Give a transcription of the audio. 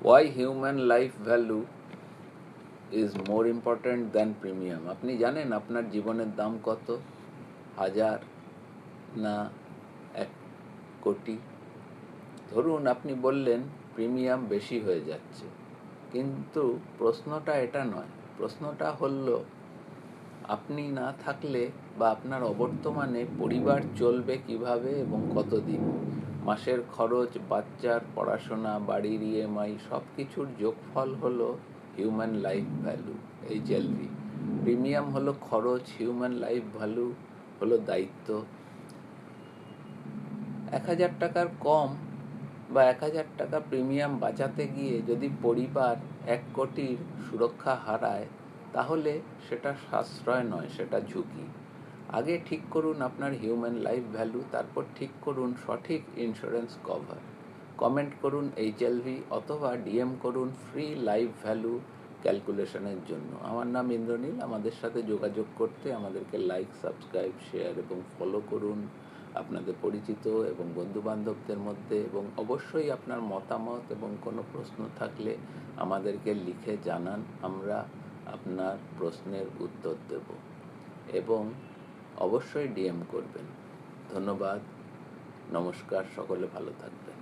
Why human life value is more important than premium? আপনি জানেন আপনার জীবনের দাম কত? 1000 না 1 কোটি? ধরুন আপনি বললেন প্রিমিয়াম বেশি হয়ে যাচ্ছে, কিন্তু প্রশ্নটা এটা নয়। প্রশ্নটা হলো আপনি না থাকলে বা আপনার অবর্তমানে পরিবার চলবে কিভাবে এবং কতদিন? মাসের খরচ, বাচ্চার পড়াশোনা, বাড়ির ইএমআই সব কিছুর যোগফল হলো human life value, HLV। Premium হলো খরচ, হিউম্যান লাইফ ভ্যালু হলো দায়িত্ব। 1000 টাকার কম বা 1000 টাকা প্রিমিয়াম বাঁচাতে গিয়ে যদি পরিবার 1 কোটির সুরক্ষা হারায়, তাহলে সেটা সাশ্রয় নয়, সেটা ঝুঁকি। আগে ঠিক করুন আপনার হিউম্যান লাইফ ভ্যালু, তারপর ঠিক করুন সঠিক ইন্স্যুরেন্স কভার। কমেন্ট করুন HLV অথবা DM করুন ফ্রি লাইফ ভ্যালু ক্যালকুলেশনের জন্য। আমার নাম ইন্দ্রনীল। আমাদের সাথে যোগাযোগ করতে আমাদেরকে লাইক, সাবস্ক্রাইব, শেয়ার এবং ফলো করুন আপনাদের পরিচিত এবং বন্ধুবান্ধবদের মধ্যে, এবং অবশ্যই আপনার মতামত এবং কোনো প্রশ্ন থাকলে আমাদেরকে লিখে জানান। আমরা আপনার প্রশ্নের উত্তর দেব, এবং অবশ্যই DM করবেন। ধন্যবাদ, নমস্কার, সকলে ভালো থাকবেন।